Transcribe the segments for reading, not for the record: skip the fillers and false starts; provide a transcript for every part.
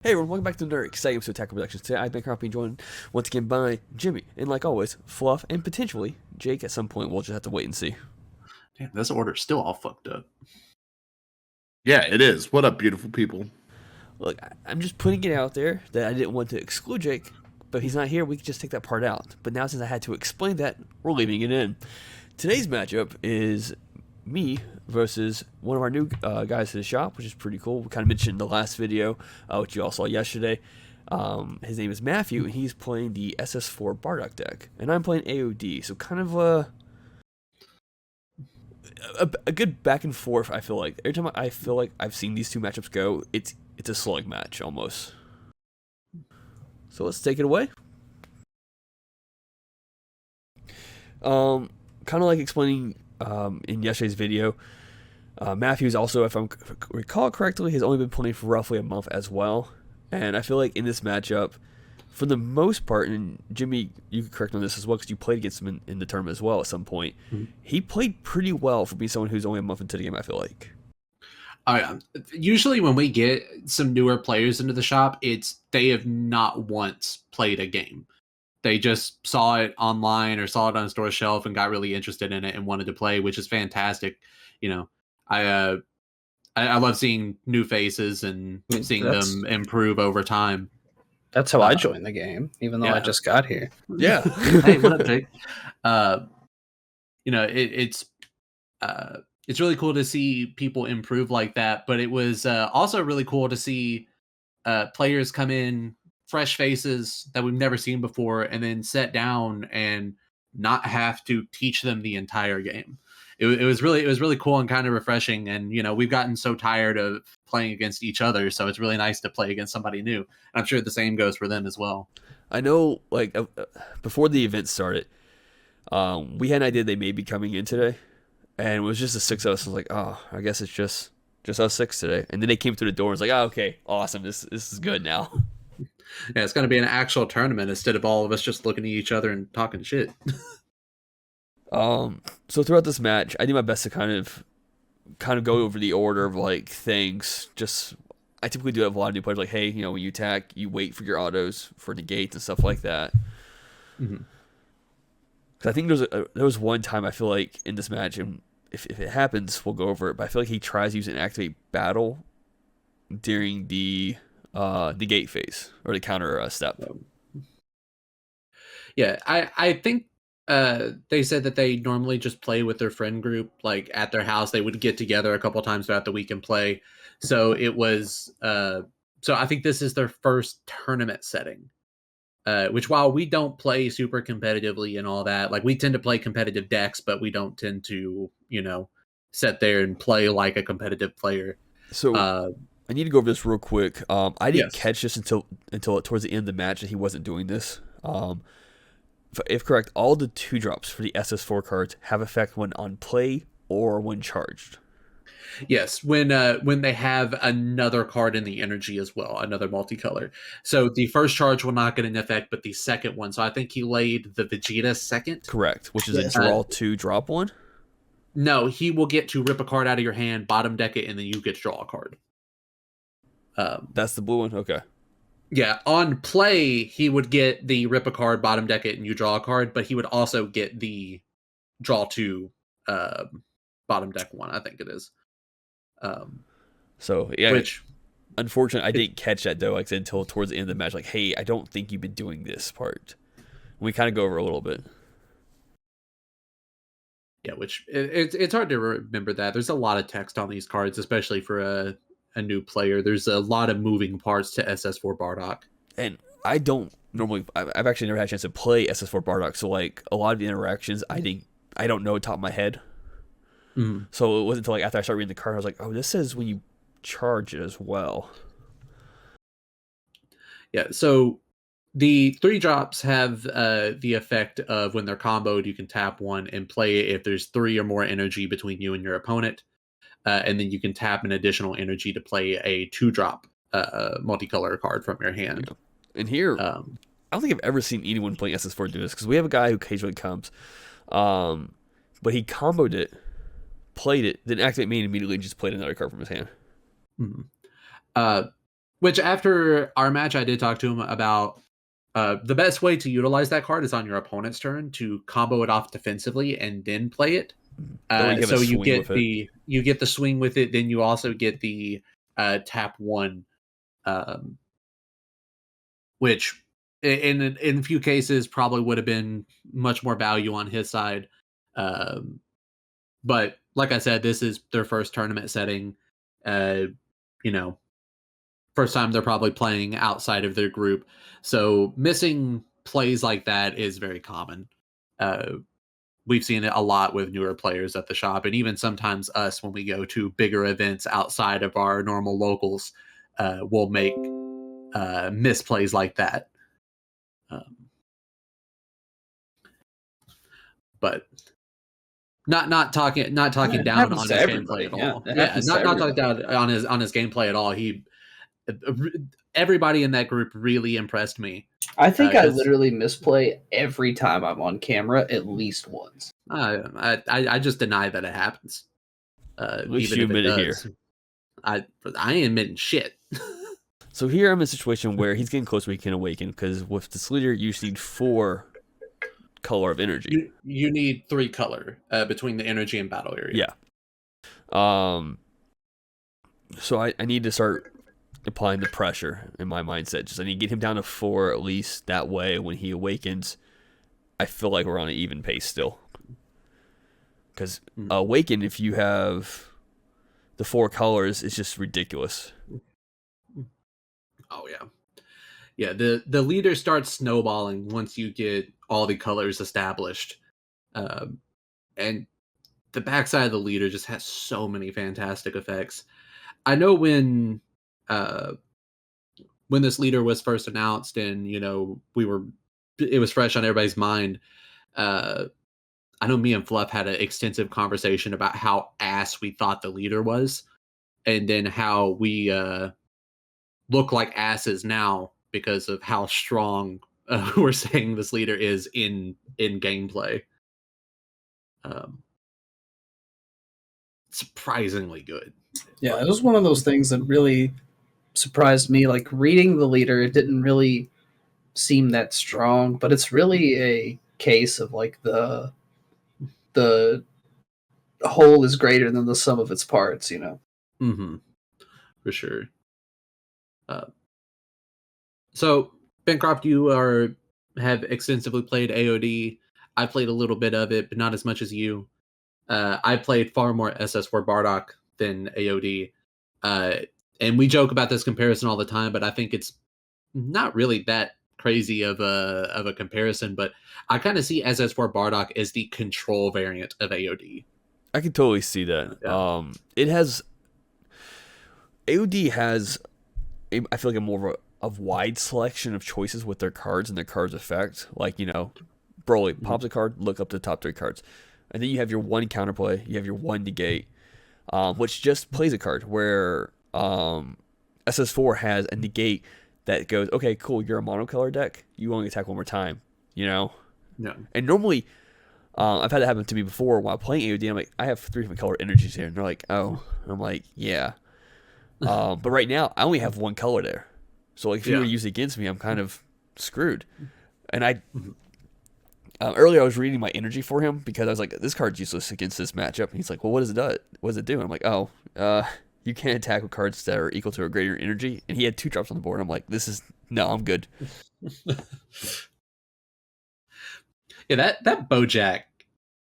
Hey everyone, welcome back to another exciting episode of Tackle Productions. Today I've been currently joined once again by Jimmy, and like always, Fluff, and potentially Jake at some point. We'll just have to wait and see. Damn, this order's still all fucked up. Yeah, it is. What up, beautiful people? Look, I'm just putting it out there that I didn't want to exclude Jake, but if he's not here, we can just take that part out. But now since I had to explain that, we're leaving it in. Today's matchup is me versus one of our new guys to the shop, which is pretty cool. We kind of mentioned in the last video, which you all saw yesterday. His name is Matthew, and he's playing the SS4 Bardock deck, and I'm playing AOD. So kind of a good back and forth. I feel like every time I feel like I've seen these two matchups go, it's a slug match almost. So let's take it away. Kind of like explaining in yesterday's video, Matthews also, if I recall correctly, has only been playing for roughly a month as well. And I feel like in this matchup, for the most part, and Jimmy, you can correct me on this as well because you played against him in the tournament as well at some point. Mm-hmm. He played pretty well for being someone who's only a month into the game, I feel like. Usually when we get some newer players into the shop, they have not once played a game. They just saw it online or saw it on a store shelf and got really interested in it and wanted to play, which is fantastic. You know, I love seeing new faces and seeing them improve over time. That's how I joined the game, even though I just got here. Yeah. Hey, what up, Jake? It's really cool to see people improve like that, but it was also really cool to see players come in, fresh faces that we've never seen before, and then sit down and not have to teach them the entire game. It was really cool and kind of refreshing. And we've gotten so tired of playing against each other, so it's really nice to play against somebody new. And I'm sure the same goes for them as well. I know, like before the event started, we had an idea they may be coming in today, and it was just the six of us. I was like, oh, I guess it's just us six today. And then they came through the door and was like, oh, okay, awesome, this is good now. Yeah, it's going to be an actual tournament instead of all of us just looking at each other and talking shit. So throughout this match, I do my best to kind of go over the order of like things. Just I typically do have a lot of new players like, hey, when you attack, you wait for your autos for negates and stuff like that. Mm-hmm. Cause I think there was one time I feel like in this match, and if it happens, we'll go over it. But I feel like he tries to use an activate battle during the negate phase or the counter step. Yeah, I think they said that they normally just play with their friend group, like at their house. They would get together a couple times throughout the week and play. So it was. So I think this is their first tournament setting. Which, while we don't play super competitively and all that, like we tend to play competitive decks, but we don't tend to, sit there and play like a competitive player. So I need to go over this real quick. I didn't catch this until towards the end of the match that he wasn't doing this. If correct, all the 2-drops for the SS4 cards have effect when on play or when charged. Yes, when they have another card in the energy as well, another multicolor. So the first charge will not get an effect, but the second one. So I think he laid the Vegeta second. Correct, which is a draw 2, drop 1. No, he will get to rip a card out of your hand, bottom deck it, and then you get to draw a card. That's the blue one? Okay. Yeah, on play, he would get the rip a card, bottom deck it, and you draw a card, but he would also get the draw 2 bottom deck 1, I think it is. So yeah, which unfortunately I didn't catch that though, like until towards the end of the match. Like, hey, I don't think you've been doing this part. We kind of go over a little bit. Yeah, which it's hard to remember that. There's a lot of text on these cards, especially for a new player. There's a lot of moving parts to SS4 Bardock. And I don't normally. I've actually never had a chance to play SS4 Bardock, so like a lot of the interactions, I don't know top of my head. Mm-hmm. So it wasn't until like after I started reading the card, I was like, oh, this says when you charge it as well. Yeah, so the 3-drops have the effect of when they're comboed, you can tap one and play it if there's 3 or more energy between you and your opponent. And then you can tap an additional energy to play a 2-drop multicolor card from your hand. Yeah. And here, I don't think I've ever seen anyone playing SS4 do this, because we have a guy who occasionally comes, but he comboed it, played it, then activate main immediately and just played another card from his hand. Mm-hmm. Which after our match, I did talk to him about the best way to utilize that card is on your opponent's turn to combo it off defensively and then play it. So you get the swing with it, then you also get the tap one, which in a few cases probably would have been much more value on his side. But like I said, this is their first tournament setting. First time they're probably playing outside of their group. So missing plays like that is very common. We've seen it a lot with newer players at the shop, and even sometimes us when we go to bigger events outside of our normal locals, we'll make misplays like that. But not talking down on his gameplay at all. Not talking down on his gameplay at all. Everybody in that group really impressed me. I think I literally misplay every time I'm on camera at least once. I just deny that it happens. At least you admit it here. I ain't admitting shit. So here I'm in a situation where he's getting close where he can awaken, because with this leader you just need 4 color of energy. You need 3 color between the energy and battle area. Yeah. So I need to start applying the pressure in my mindset. Just I need to get him down to 4 at least. That way, when he awakens, I feel like we're on an even pace still. Because awaken, if you have the 4 colors, it's just ridiculous. Oh yeah. The leader starts snowballing once you get all the colors established, and the backside of the leader just has so many fantastic effects. I know when this leader was first announced, and it was fresh on everybody's mind. I know me and Fluff had an extensive conversation about how ass we thought the leader was, and then how we look like asses now because of how strong we're saying this leader is in gameplay. Surprisingly good. Yeah, it was one of those things that really surprised me. Like, reading the leader, it didn't really seem that strong, but it's really a case of like the whole is greater than the sum of its parts, Mm-hmm. For sure. So Bancroft, you have extensively played AOD. I played a little bit of it, but not as much as you. I played far more SS4 Bardock than AOD. And we joke about this comparison all the time, but I think it's not really that crazy of a comparison. But I kind of see SS4 Bardock as the control variant of AOD. I can totally see that. Yeah. AOD has, I feel like, a more of a wide selection of choices with their cards and their cards' effect. Like, Broly pops a card, look up the top 3 cards. And then you have your 1 counterplay, you have your 1 negate, which just plays a card, where SS4 has a negate that goes, okay, cool, you're a monocolor deck, you only attack 1 more time, Yeah. And normally, I've had that happen to me before while playing AOD. I'm like, I have 3 different color energies here. And they're like, oh. And I'm like, yeah. But right now, I only have 1 color there. So like, if you were to use it against me, I'm kind of screwed. And earlier I was reading my energy for him because I was like, this card's useless against this matchup. And he's like, well, what does it do? What does it do? And I'm like, you can't attack with cards that are equal to or greater energy. And he had 2 drops on the board. I'm like, no, I'm good. Yeah, that Bojack,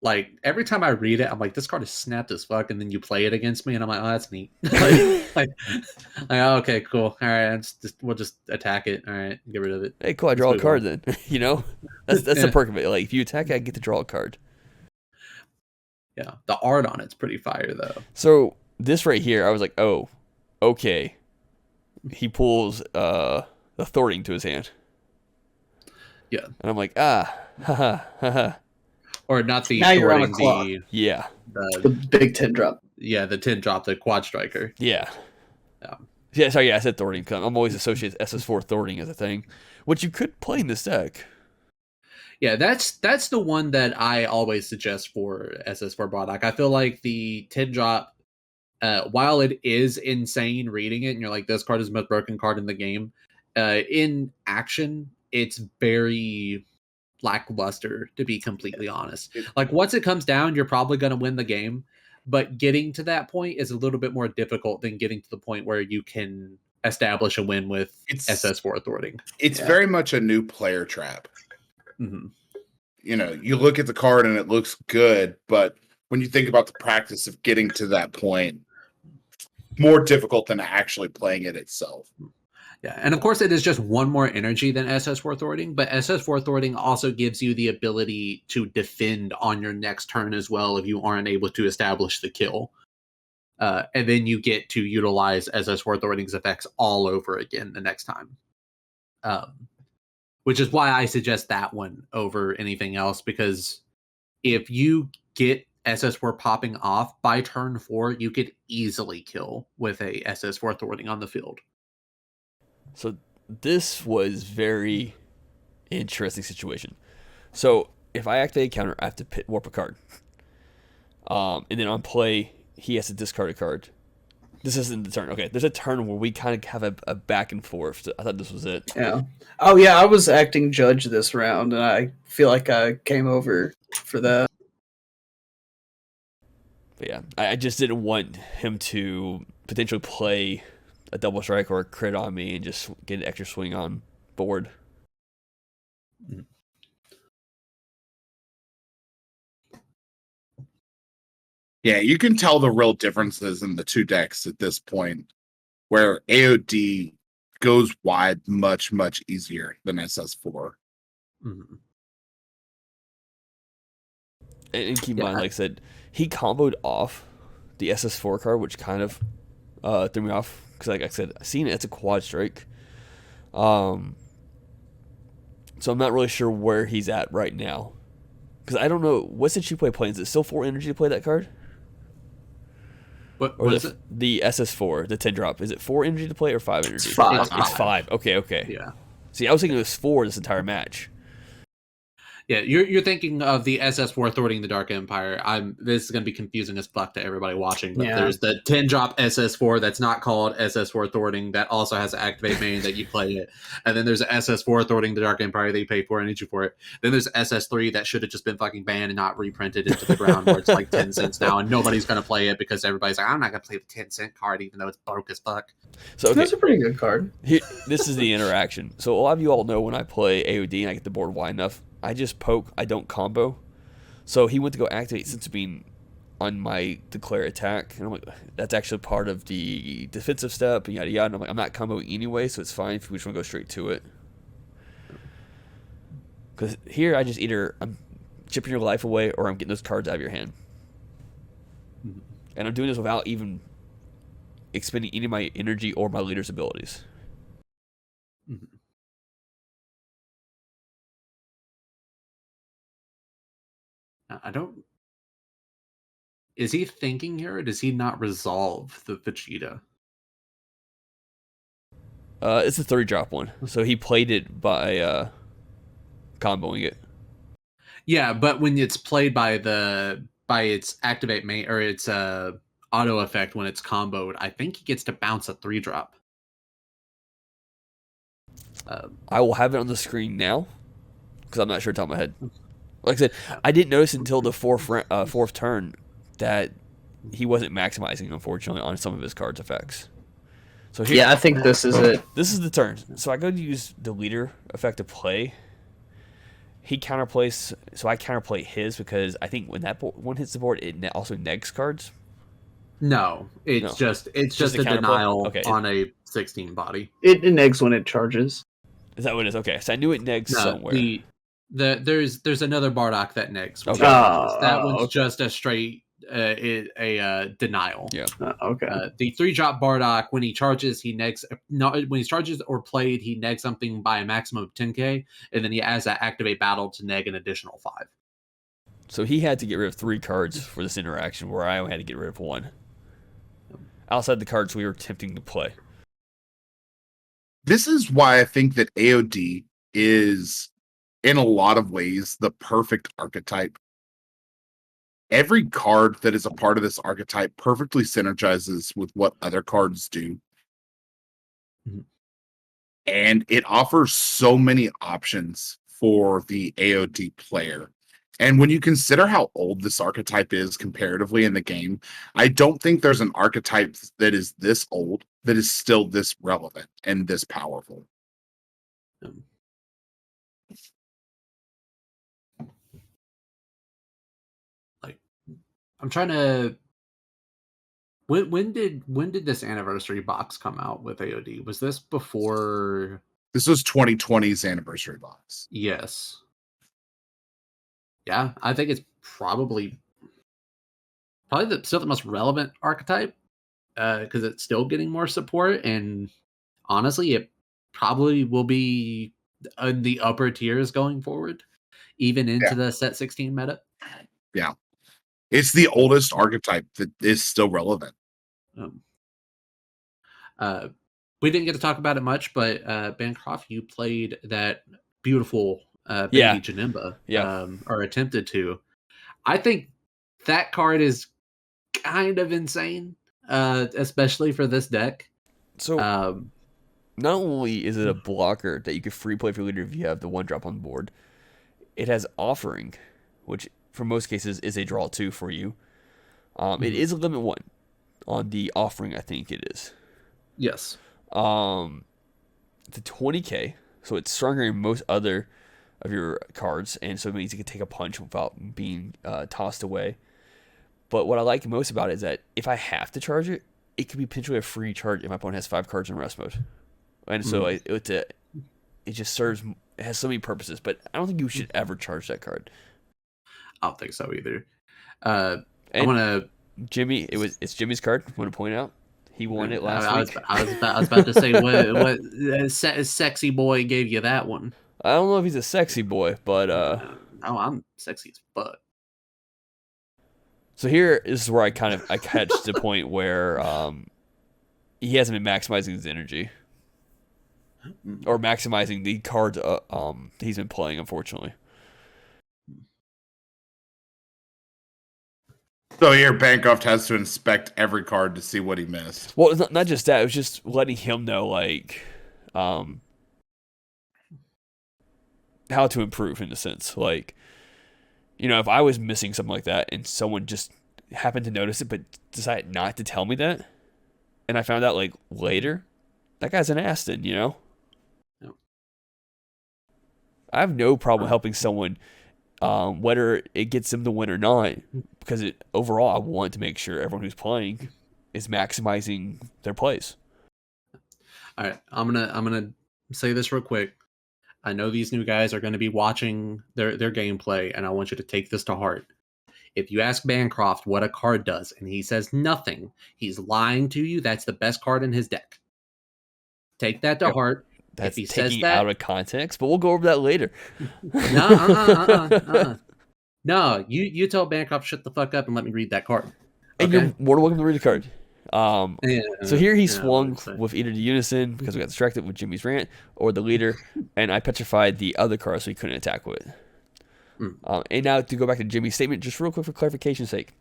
like, every time I read it, I'm like, this card is snapped as fuck, and then you play it against me, and I'm like, oh, that's neat. Oh, okay, cool. All right, we'll just attack it. All right, get rid of it. Hey, cool, I draw a card then. That's the perk of it. Like, if you attack it, I get to draw a card. Yeah, the art on it's pretty fire, though. So, this right here, I was like, oh, okay. He pulls the Thwarting to his hand. Yeah. And I'm like, haha. Or not the now you're on a clock. The big 10 drop. Yeah, the 10 drop, the quad striker. Yeah. Yeah, sorry, I said Thwarting. I'm always associated SS4 Thwarting as a thing, which you could play in this deck. Yeah, that's the one that I always suggest for SS4 Bardock. I feel like the 10 drop while it is insane reading it, and you're like, this card is the most broken card in the game, in action, it's very lackluster, to be completely honest. Like, once it comes down, you're probably going to win the game, but getting to that point is a little bit more difficult than getting to the point where you can establish a win with SS4 thwarting. It's very much a new player trap. Mm-hmm. You know, you look at the card and it looks good, but when you think about the practice of getting to that point, more difficult than actually playing it itself. Yeah, and of course it is just one more energy than SS4 thwarting, but SS4 thwarting also gives you the ability to defend on your next turn as well if you aren't able to establish the kill. And then you get to utilize SS4 thwarting's effects all over again the next time. Which is why I suggest that one over anything else, because if you get SS4 popping off by turn 4, you could easily kill with a SS4 thwarting on the field. So this was very interesting situation. So if I activate a counter, I have to warp a card. And then on play, he has to discard a card. This isn't the turn. Okay, there's a turn where we kind of have a back and forth. I thought this was it. Yeah. Oh, yeah, I was acting judge this round, and I feel like I came over for that. But yeah, I just didn't want him to potentially play a double strike or a crit on me and just get an extra swing on board. Yeah, you can tell the real differences in the two decks at this point, where AOD goes wide much, much easier than SS4. Mm-hmm. And keep in mind, like I said, he comboed off the SS4 card, which kind of threw me off. Because, like I said, I've seen it, it's a quad strike. So I'm not really sure where he's at right now. Because I don't know, what's the cheap way playing? Is it still 4 energy to play that card? What is it? The SS4, the 10 drop. Is it 4 energy to play or 5 energy? It's 5. It's 5. Okay. Yeah. See, I was thinking it was 4 this entire match. Yeah, you're thinking of the SS4 thwarting the Dark Empire. This is going to be confusing as fuck to everybody watching, but there's the 10 drop SS4 that's not called SS4 thwarting that also has to activate main that you play it. And then there's an SS4 thwarting the Dark Empire that you pay 4 energy for it. Then there's SS3 that should have just been fucking banned and not reprinted into the ground where it's like 10 cents now, and nobody's going to play it because everybody's like, I'm not going to play the 10-cent card even though it's broke as fuck. So That's a pretty good card. This is the interaction. So a lot of you all know when I play AOD and I get the board wide enough, I just poke, I don't combo. So he went to go activate since being on my declare attack. And I'm like, that's actually part of the defensive step, and yada yada. And I'm like, I'm not comboing anyway, so it's fine if we just want to go straight to it. Because here I just either I'm chipping your life away or I'm getting those cards out of your hand. And I'm doing this without even expending any of my energy or my leader's abilities. Mm-hmm. I don't. Is he thinking here, or does he not resolve the Vegeta? It's a 3-drop one, so he played it by comboing it. Yeah, but when it's played by its activate main or its auto effect when it's comboed, I think he gets to bounce a 3-drop. I will have it on the screen now because I'm not sure off the top of my head. Like I said, I didn't notice until the fourth turn that he wasn't maximizing, unfortunately, on some of his cards' effects. So here, Yeah, I think this is it. This is the turn. So I go to use the leader effect to play. He counterplays, so I counterplay his because I think when that one hits the board, it also negs cards. No, it's just a denial on a 16 body. It negs when it charges. Is that what it is? Okay, so I knew it negs somewhere. There's another Bardock that negs. Okay. That one's just a straight denial. Yeah. Okay. The 3-drop Bardock, when he charges, he negs. When he charges or played, he negs something by a maximum of 10k, and then he has that activate battle to neg an additional 5. So he had to get rid of 3 cards for this interaction, where I only had to get rid of 1. Outside the cards we were attempting to play. This is why I think that AOD is, in a lot of ways, the perfect archetype every card that is a part of this archetype perfectly synergizes with what other cards do. Mhm. And it offers so many options for the AOD player. And when you consider how old this archetype is comparatively in the game, I don't think there's an archetype that is this old that is still this relevant and this powerful. Um, like, I'm trying to. When did this anniversary box come out with AOD? Was this before? This was 2020's anniversary box. Yes. Yeah, I think it's probably still the most relevant archetype because it's still getting more support, and honestly, it probably will be in the upper tiers going forward, even into the set 16 meta. Yeah. It's the oldest archetype that is still relevant. We didn't get to talk about it much, but Bancroft, you played that beautiful baby Janemba, or attempted to. I think that card is kind of insane, especially for this deck. So not only is it a blocker that you can free play for leader if you have the 1-drop on board, it has offering, which for most cases is a draw 2 for you. It is a limit 1 on the offering, I think it is. Yes. It's a 20k, so it's stronger than most other of your cards, and so it means you can take a punch without being tossed away. But what I like most about it is that if I have to charge it, it could be potentially a free charge if my opponent has 5 cards in rest mode. And so it just serves, it has so many purposes, but I don't think you should ever charge that card. I don't think so either. I want to... Jimmy, it's Jimmy's card. I want to point out. He won it last week. I was about to say, what sexy boy gave you that one? I don't know if he's a sexy boy, but... No, I'm sexy as fuck. So here is where I catch the point where he hasn't been maximizing his energy. Or maximizing the cards he's been playing, unfortunately. So here, Bancroft has to inspect every card to see what he missed. Well, it's not just that. It was just letting him know, like, how to improve, in a sense. Like, you know, if I was missing something like that and someone just happened to notice it but decided not to tell me that, and I found out, like, later, that guy's an Aston, you know? Yep. I have no problem helping someone, whether it gets them to win or not, because overall I want to make sure everyone who's playing is maximizing their plays. All right, I'm gonna say this real quick. I know these new guys are going to be watching their gameplay, and I want you to take this to heart. If you ask Bancroft what a card does, and he says nothing, he's lying to you. That's the best card in his deck. Take that to heart. That's if he taking says that out of context, but we'll go over that later. No, you tell Bancroft shut the fuck up and let me read that card. Okay? And you're more than welcome to read the card. So here he swung with either the Unison, because we got distracted with Jimmy's rant, or the leader, and I petrified the other card so he couldn't attack with it. And now to go back to Jimmy's statement, just real quick for clarification's sake.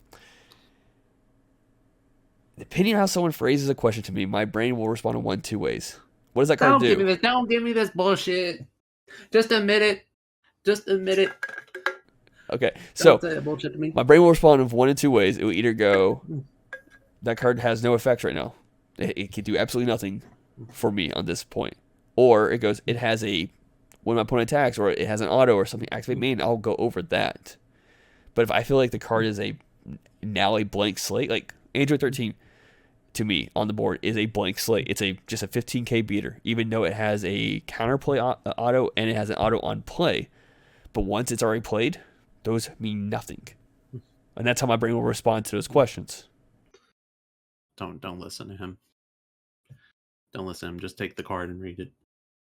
Depending on how someone phrases a question to me, my brain will respond in 1-2 ways. What does that card do? Don't give me this bullshit. Just admit it. Okay, so Don't say that bullshit to me. My brain will respond in 1 of 2 ways. It will either go, that card has no effects right now. It can do absolutely nothing for me on this point. Or it goes, it has when my opponent attacks, or it has an auto or something activate main, I'll go over that. But if I feel like the card is now a blank slate, like Android 13 to me on the board is a blank slate. It's just a 15k beater, even though it has a counterplay auto and it has an auto on play. But once it's already played, those mean nothing. And that's how my brain will respond to those questions. Don't listen to him. Don't listen to him. Just take the card and read it.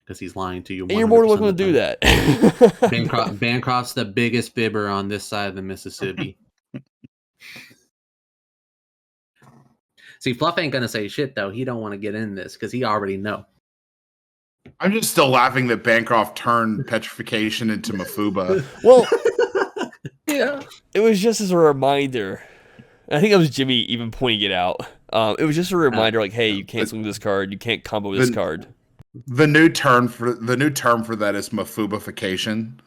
Because he's lying to you. And you're more than welcome to do that. Bancroft's the biggest bibber on this side of the Mississippi. See, Fluff ain't gonna say shit though. He don't want to get in this because he already know. I'm just still laughing that Bancroft turned petrification into Mafuba. Well, Yeah, it was just as a reminder. I think it was Jimmy even pointing it out. It was just a reminder, like, hey, you can't swing this card, you can't combo this card. The new term for that is mafubification.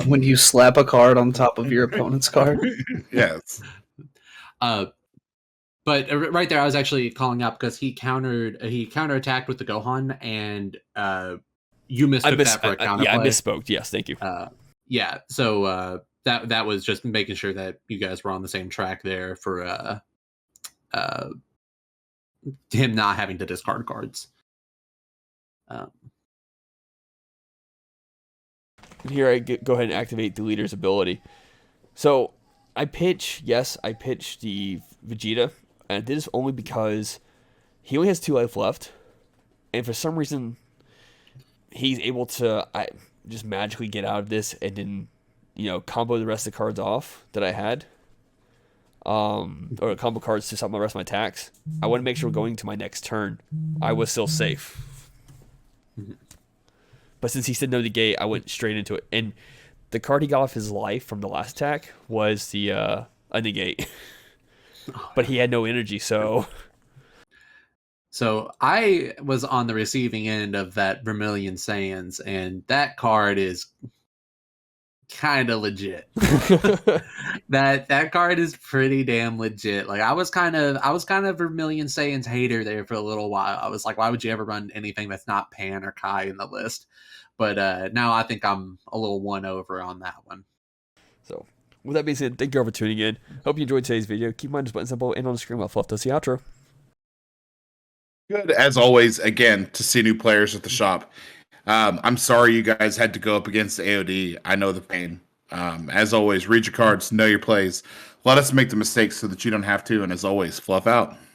When you slap a card on top of your opponent's card. Yes. But right there, I was actually calling out because he counterattacked with the Gohan, and you mistook that for a counterplay. Yeah, I misspoke. Yes, thank you. Yeah, so that was just making sure that you guys were on the same track there for him not having to discard cards. Here I go ahead and activate the leader's ability. So I pitched the Vegeta, and I did this only because he only has 2 life left, and for some reason he's able to just magically get out of this and then combo the rest of the cards off that I had, or combo cards to stop the rest of my attacks. I want to make sure going to my next turn I was still safe. But since he said no negate, I went straight into it. And the card he got off his life from the last attack was the a negate. But he had no energy, so... So I was on the receiving end of that Vermilion Saiyans, and that card is kind of legit. that card is pretty damn legit. Like I was kind of Vermilion Saiyans hater there for a little while. I was like, why would you ever run anything that's not Pan or Kai in the list? But now I think I'm a little 1-over on that one. So with that being said, thank you all for tuning in. Hope you enjoyed today's video. Keep in mind, just button simple and on the screen while Fluff does the outro. Good as always. Again, to see new players at the shop. I'm sorry you guys had to go up against the AOD. I know the pain. As always, read your cards, know your plays. Let us make the mistakes so that you don't have to. And as always, Fluff out.